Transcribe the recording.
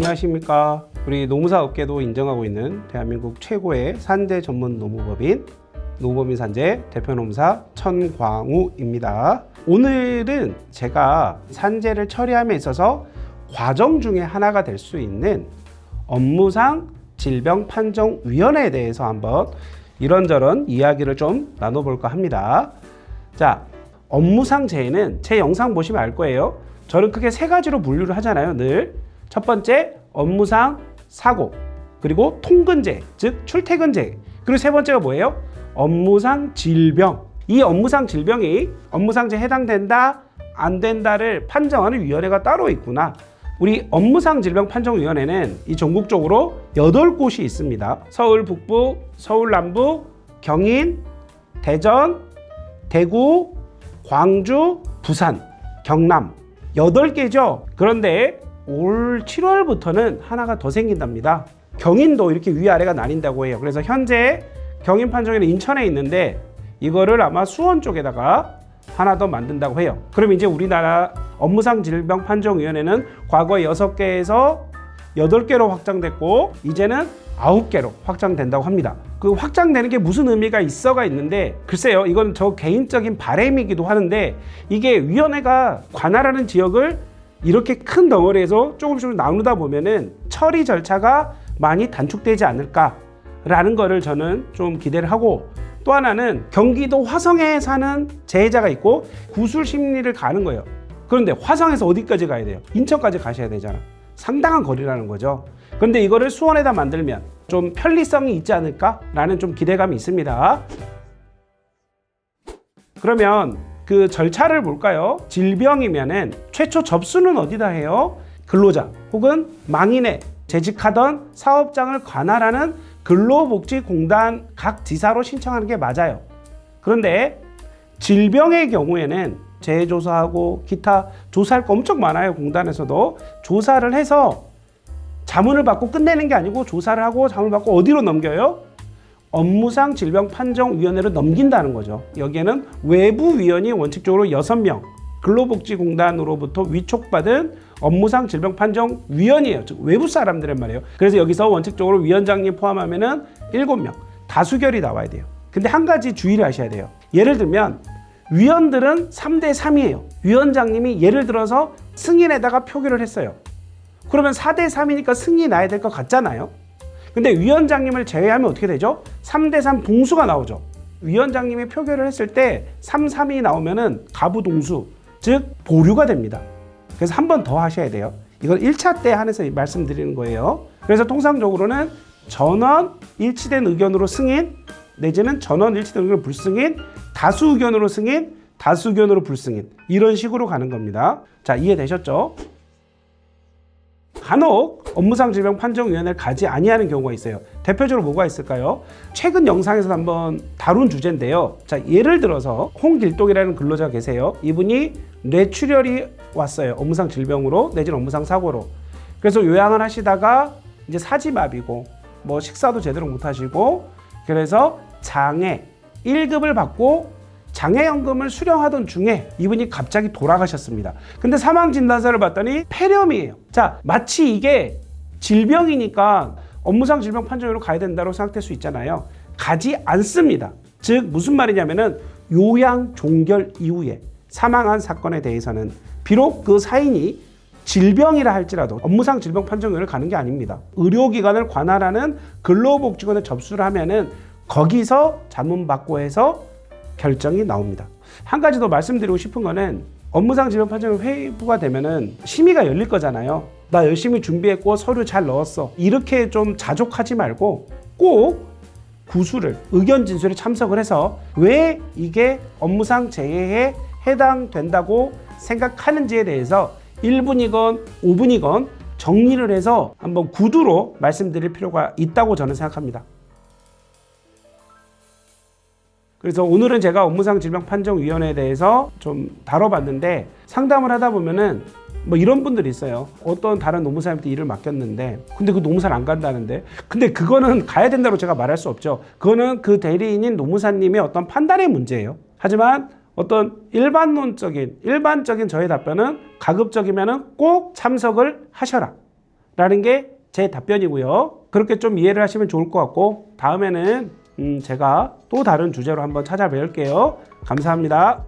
안녕하십니까. 우리 노무사 업계도 인정하고 있는 대한민국 최고의 산재 전문 노무법인 노무법인 산재 대표 노무사 천광우입니다. 오늘은 제가 산재를 처리함에 있어서 과정 중에 하나가 될 수 있는 업무상 질병판정위원회에 대해서 한번 이런저런 이야기를 좀 나눠볼까 합니다. 자, 업무상 재해는 제 영상 보시면 알 거예요. 저는 크게 세 가지로 분류를 하잖아요, 늘. 첫 번째, 업무상 사고, 그리고 통근재해, 즉 출퇴근재해, 그리고 세 번째가 뭐예요? 업무상 질병. 이 업무상 질병이 업무상재해에 해당된다, 안 된다를 판정하는 위원회가 따로 있구나. 우리 업무상 질병판정위원회는 이 전국적으로 8곳이 있습니다. 서울 북부, 서울 남부, 경인, 대전, 대구, 광주, 부산, 경남 8개죠. 그런데 올 7월부터는 하나가 더 생긴답니다. 경인도 이렇게 위아래가 나뉜다고 해요. 그래서 현재 경인 판정위는 인천에 있는데 이거를 아마 수원 쪽에다가 하나 더 만든다고 해요. 그럼 이제 우리나라 업무상 질병판정위원회는 과거에 6개에서 8개로 확장됐고 이제는 9개로 확장된다고 합니다. 그 확장되는 게 무슨 의미가 있어가 있는데, 글쎄요, 이건 저 개인적인 바람이기도 하는데, 이게 위원회가 관할하는 지역을 이렇게 큰 덩어리에서 조금씩 나누다 보면은 처리 절차가 많이 단축되지 않을까라는 거를 저는 좀 기대를 하고, 또 하나는 경기도 화성에 사는 재해자가 있고 구술 심리를 가는 거예요. 그런데 화성에서 어디까지 가야 돼요? 인천까지 가셔야 되잖아. 상당한 거리라는 거죠. 그런데 이거를 수원에다 만들면 좀 편리성이 있지 않을까라는 좀 기대감이 있습니다. 그러면 그 절차를 볼까요? 질병이면은 최초 접수는 어디다 해요? 근로자 혹은 망인에 재직하던 사업장을 관할하는 근로복지공단 각 지사로 신청하는 게 맞아요. 그런데 질병의 경우에는 재조사하고 기타 조사할 거 엄청 많아요. 공단에서도 조사를 해서 자문을 받고 끝내는 게 아니고 조사를 하고 자문을 받고 어디로 넘겨요? 업무상 질병판정위원회로 넘긴다는 거죠. 여기에는 외부위원이 원칙적으로 6명, 근로복지공단으로부터 위촉받은 업무상 질병판정위원이에요. 즉 외부 사람들란 말이에요. 그래서 여기서 원칙적으로 위원장님 포함하면은 7명, 다수결이 나와야 돼요. 근데 한 가지 주의를 하셔야 돼요. 예를 들면 위원들은 3대 3이에요. 위원장님이 예를 들어서 승인에다가 표결을 했어요. 그러면 4대 3이니까 승인이 나야 될 것 같잖아요. 근데 위원장님을 제외하면 어떻게 되죠? 3대 3 동수가 나오죠. 위원장님이 표결을 했을 때 3, 3이 나오면은 가부동수, 즉 보류가 됩니다. 그래서 한 번 더 하셔야 돼요. 이건 1차 때 한해서 말씀드리는 거예요. 그래서 통상적으로는 전원 일치된 의견으로 승인, 내지는 전원 일치된 의견으로 불승인, 다수 의견으로 승인, 다수 의견으로 불승인, 이런 식으로 가는 겁니다. 자, 이해되셨죠? 간혹 업무상 질병판정위원회를 가지 아니하는 경우가 있어요. 대표적으로 뭐가 있을까요? 최근 영상에서 한번 다룬 주제인데요. 자, 예를 들어서 홍길동이라는 근로자가 계세요. 이분이 뇌출혈이 왔어요. 업무상 질병으로 내지는 업무상 사고로. 그래서 요양을 하시다가 이제 사지마비고 뭐 식사도 제대로 못 하시고, 그래서 장애 1급을 받고 장애연금을 수령하던 중에 이분이 갑자기 돌아가셨습니다. 근데 사망진단서를 봤더니 폐렴이에요. 자, 마치 이게 질병이니까 업무상 질병 판정으로 가야 된다고 생각될 수 있잖아요. 가지 않습니다. 즉 무슨 말이냐면은 요양 종결 이후에 사망한 사건에 대해서는 비록 그 사인이 질병이라 할지라도 업무상 질병 판정위원회를 가는 게 아닙니다. 의료기관을 관할하는 근로복지관에 접수를 하면은 거기서 자문받고 해서 결정이 나옵니다. 한 가지 더 말씀드리고 싶은 거는 업무상 질병판정위 회부가 되면은 심의가 열릴 거잖아요. 나 열심히 준비했고 서류 잘 넣었어. 이렇게 좀 자족하지 말고 꼭 구술을, 의견 진술에 참석을 해서 왜 이게 업무상 재해에 해당된다고 생각하는지에 대해서 1분이건 5분이건 정리를 해서 한번 구두로 말씀드릴 필요가 있다고 저는 생각합니다. 그래서 오늘은 제가 업무상 질병판정위원회에 대해서 좀 다뤄봤는데, 상담을 하다 보면은 뭐 이런 분들이 있어요. 어떤 다른 노무사님한테 일을 맡겼는데 근데 그 노무사를 안 간다는데, 근데 그거는 가야 된다고 제가 말할 수 없죠. 그거는 그 대리인인 노무사님의 어떤 판단의 문제예요. 하지만 어떤 일반적인 저의 답변은 가급적이면은 꼭 참석을 하셔라. 라는 게 제 답변이고요. 그렇게 좀 이해를 하시면 좋을 것 같고, 다음에는 제가 또 다른 주제로 한번 찾아뵐게요. 감사합니다.